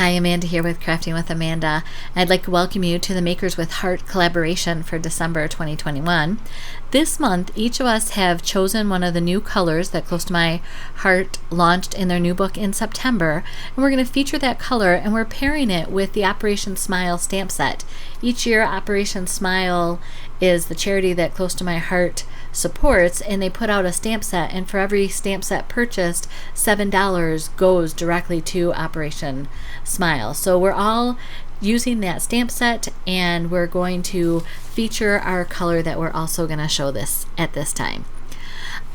Hi, Amanda here with Crafting with Amanda. I'd like to welcome you to the Makers with Heart collaboration for December 2021. This month, each of us have chosen one of the new colors that Close to My Heart launched in their new book in September, and we're going to feature that color, and we're pairing it with the Operation Smile stamp set. Each year, Operation Smile is the charity that Close to My Heart supports, and they put out a stamp set, and for every stamp set purchased, $7 goes directly to Operation Smile. So we're all using that stamp set, and we're going to feature our color that we're also going to show this at this time.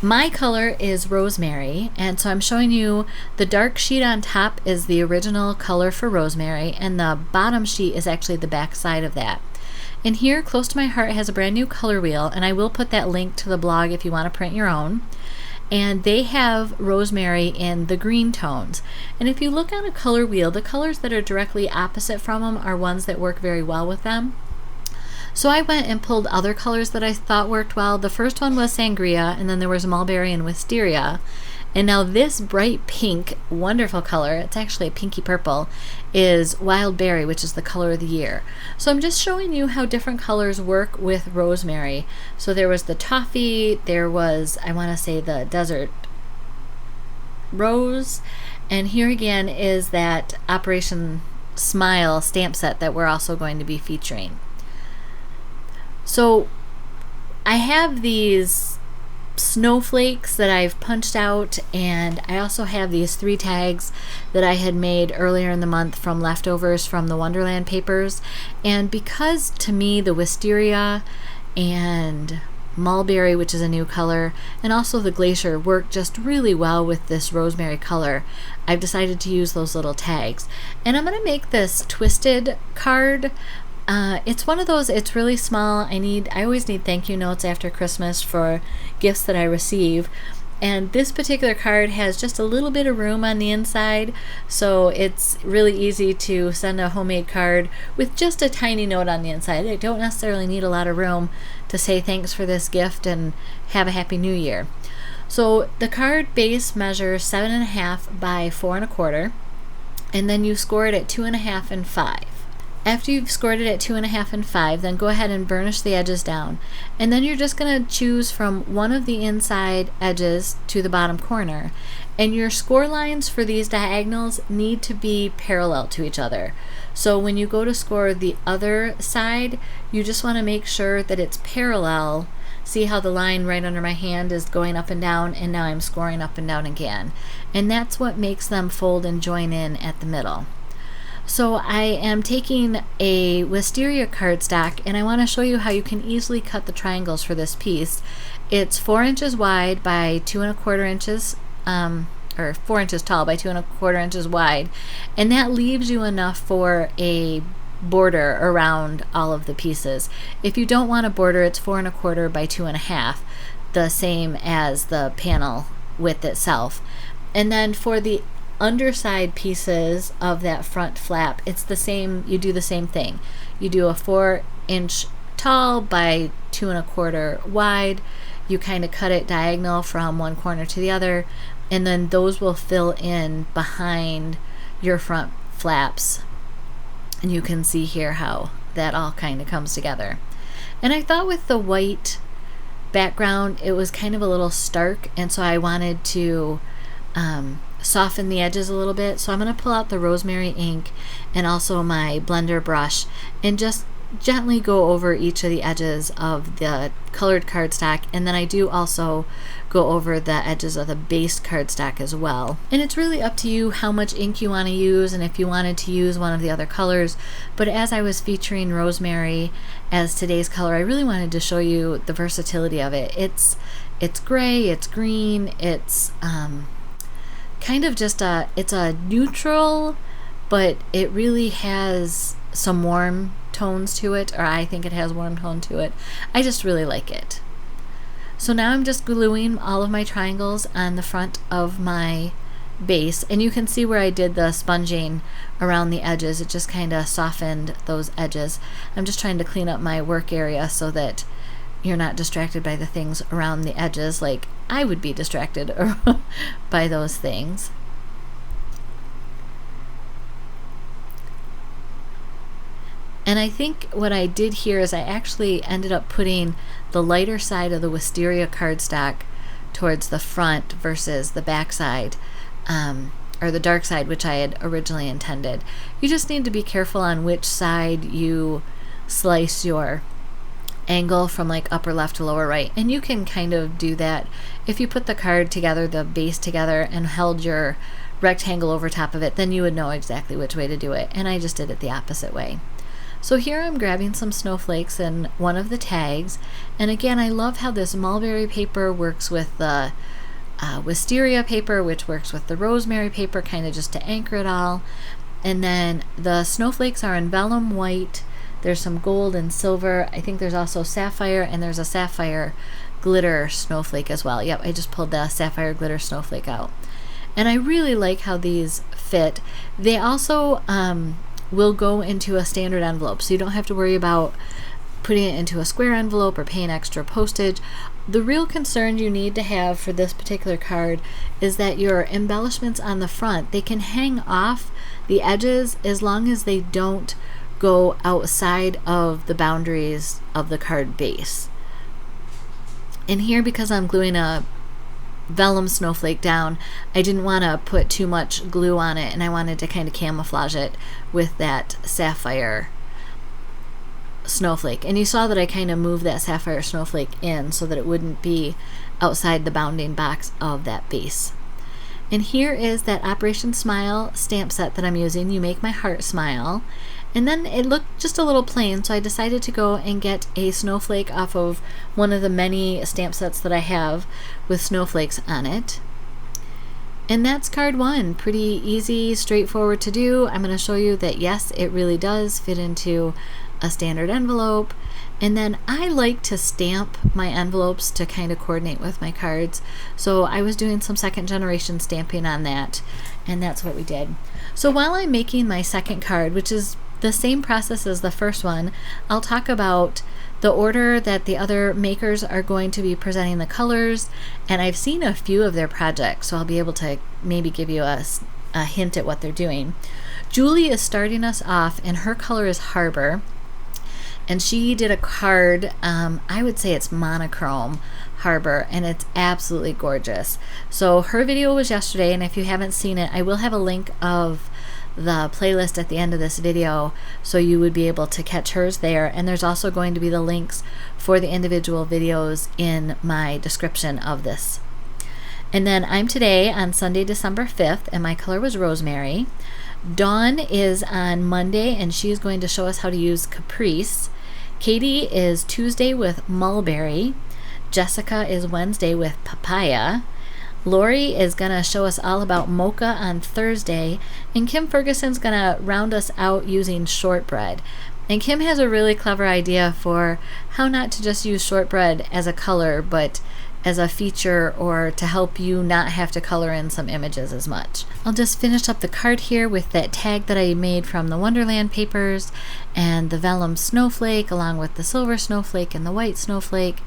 My color is Rosemary, and so I'm showing you the dark sheet on top is the original color for Rosemary, and the bottom sheet is actually the back side of that. And here, Close to My Heart has a brand new color wheel, and I will put that link to the blog if you want to print your own. And they have Rosemary in the green tones. And if you look on a color wheel, the colors that are directly opposite from them are ones that work very well with them. So I went and pulled other colors that I thought worked well. The first one was Sangria, and then there was Mulberry and Wisteria. And now this bright pink, wonderful color, it's actually a pinky purple, is Wild Berry, which is the color of the year. So I'm just showing you how different colors work with Rosemary. So there was the Toffee, there was, I want to say, the Desert Rose, and here again is that Operation Smile stamp set that we're also going to be featuring. So I have these snowflakes that I've punched out, and I also have these 3 tags that I had made earlier in the month from leftovers from the Wonderland papers. And because to me the Wisteria and Mulberry, which is a new color, and also the Glacier work just really well with this Rosemary color, I've decided to use those little tags. And I'm going to make this twisted card. It's one of those, it's really small. I always need thank you notes after Christmas for gifts that I receive. And this particular card has just a little bit of room on the inside, so it's really easy to send a homemade card with just a tiny note on the inside. I don't necessarily need a lot of room to say thanks for this gift and have a happy new year. So the card base measures 7.5 by 4.25, and then you score it at 2.5 and 5. After you've scored it at 2.5 and 5, then go ahead and burnish the edges down. And then you're just going to choose from one of the inside edges to the bottom corner. And your score lines for these diagonals need to be parallel to each other. So when you go to score the other side, you just want to make sure that it's parallel. See how the line right under my hand is going up and down, and now I'm scoring up and down again. And that's what makes them fold and join in at the middle. So I am taking a Wisteria cardstock, and I want to show you how you can easily cut the triangles for this piece. It's 4 inches wide by 2.25 inches, or 4 inches tall by 2.25 inches wide, and that leaves you enough for a border around all of the pieces. If you don't want a border, it's 4.25 by 2.5, the same as the panel width itself. And then for the underside pieces of that front flap, it's the same. You do the same thing. You do a 4 inch tall by 2.25 wide. You kind of cut it diagonal from one corner to the other, and then those will fill in behind your front flaps. And you can see here how that all kind of comes together. And I thought with the white background it was kind of a little stark, and so I wanted to soften the edges a little bit. So I'm going to pull out the Rosemary ink and also my blender brush and just gently go over each of the edges of the colored cardstock, and then I do also go over the edges of the base cardstock as well. And it's really up to you how much ink you want to use and if you wanted to use one of the other colors, but as I was featuring Rosemary as today's color, I really wanted to show you the versatility of it. It's gray, it's green, it's kind of just it's a neutral, but it really has some warm tones to it, or I think it has warm tone to it. I just really like it. So now I'm just gluing all of my triangles on the front of my base, and you can see where I did the sponging around the edges. It just kind of softened those edges. I'm just trying to clean up my work area so that you're not distracted by the things around the edges like I would be distracted by those things. And I think what I did here is I actually ended up putting the lighter side of the Wisteria cardstock towards the front versus the back side, or the dark side, which I had originally intended. You just need to be careful on which side you slice your angle from, like upper left to lower right. And you can kind of do that if you put the card together, the base together, and held your rectangle over top of it, then you would know exactly which way to do it. And I just did it the opposite way. So here I'm grabbing some snowflakes in one of the tags, and again, I love how this mulberry paper works with the wisteria paper, which works with the rosemary paper, kind of just to anchor it all. And then the snowflakes are in vellum white. There's some gold and silver. I think there's also sapphire, and there's a sapphire glitter snowflake as well. Yep, I just pulled the sapphire glitter snowflake out. And I really like how these fit. They also will go into a standard envelope, so you don't have to worry about putting it into a square envelope or paying extra postage. The real concern you need to have for this particular card is that your embellishments on the front, they can hang off the edges as long as they don't go outside of the boundaries of the card base. And here, because I'm gluing a vellum snowflake down, I didn't want to put too much glue on it, and I wanted to kind of camouflage it with that sapphire snowflake. And you saw that I kind of moved that sapphire snowflake in so that it wouldn't be outside the bounding box of that base. And here is that Operation Smile stamp set that I'm using. You Make My Heart Smile. And then it looked just a little plain, so I decided to go and get a snowflake off of one of the many stamp sets that I have with snowflakes on it. And that's card one. Pretty easy, straightforward to do. I'm going to show you that yes, it really does fit into a standard envelope. And then I like to stamp my envelopes to kind of coordinate with my cards. So I was doing some second generation stamping on that, and that's what we did. So while I'm making my second card, which is the same process as the first one, I'll talk about the order that the other makers are going to be presenting the colors, and I've seen a few of their projects, so I'll be able to maybe give you a hint at what they're doing. Julie is starting us off, and her color is Harbor, and she did a card, I would say it's monochrome Harbor, and it's absolutely gorgeous. So her video was yesterday, and if you haven't seen it, I will have a link of the playlist at the end of this video, so you would be able to catch hers there. And there's also going to be the links for the individual videos in my description of this. And then I'm today on Sunday, December 5th, and my color was Rosemary. Dawn is on Monday, and she's going to show us how to use Caprice. Katie is Tuesday with Mulberry. Jessica is Wednesday with Papaya. Lori is going to show us all about mocha on Thursday, and Kim Ferguson's going to round us out using shortbread. And Kim has a really clever idea for how not to just use shortbread as a color, but as a feature, or to help you not have to color in some images as much. I'll just finish up the card here with that tag that I made from the Wonderland papers, and the vellum snowflake along with the silver snowflake and the white snowflake.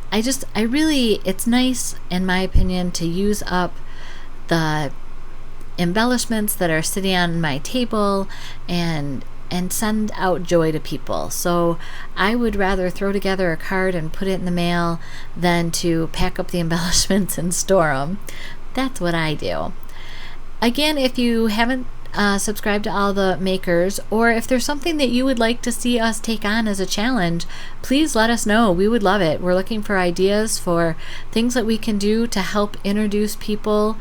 It's nice, in my opinion, to use up the embellishments that are sitting on my table and send out joy to people. So I would rather throw together a card and put it in the mail than to pack up the embellishments and store them. That's what I do. Again, if you haven't subscribe to all the makers, or if there's something that you would like to see us take on as a challenge, please let us know. We would love it. We're looking for ideas for things that we can do to help introduce people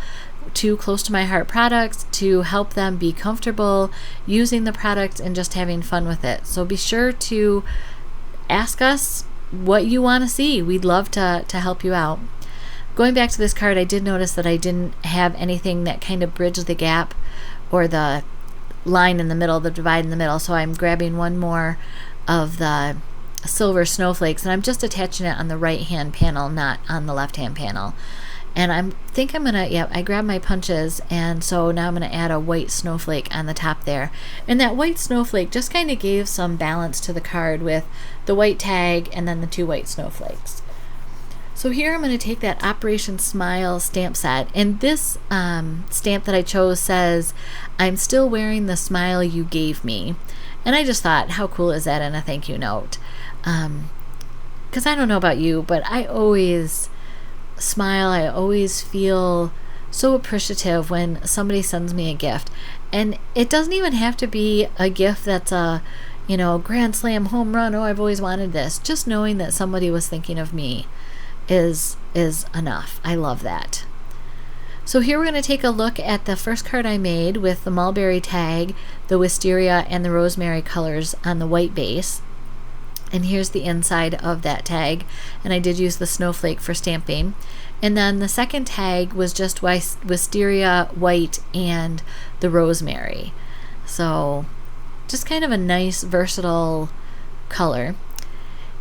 to Close to My Heart products, to help them be comfortable using the product and just having fun with it. So be sure to ask us what you want to see. We'd love to help you out. Going back to this card, I did notice that I didn't have anything that kind of bridged the gap or the line in the middle, the divide in the middle. So I'm grabbing one more of the silver snowflakes, and I'm just attaching it on the right hand panel, not on the left hand panel. And I grabbed my punches, and so now I'm gonna add a white snowflake on the top there. And that white snowflake just kind of gave some balance to the card with the white tag and then the two white snowflakes. So here I'm going to take that Operation Smile stamp set, and this stamp that I chose says, "I'm still wearing the smile you gave me." And I just thought, how cool is that in a thank you note? Because I don't know about you, but I always smile. I always feel so appreciative when somebody sends me a gift. And it doesn't even have to be a gift that's a, grand slam home run. Oh, I've always wanted this. Just knowing that somebody was thinking of me is enough. I love that. So here we're going to take a look at the first card I made with the mulberry tag, the wisteria, and the rosemary colors on the white base. And here's the inside of that tag, and I did use the snowflake for stamping. And then the second tag was just wisteria, white, and the rosemary. So just kind of a nice versatile color.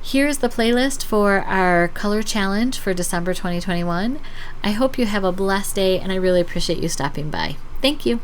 Here's the playlist for our color challenge for December 2021. I hope you have a blessed day, and I really appreciate you stopping by. Thank you.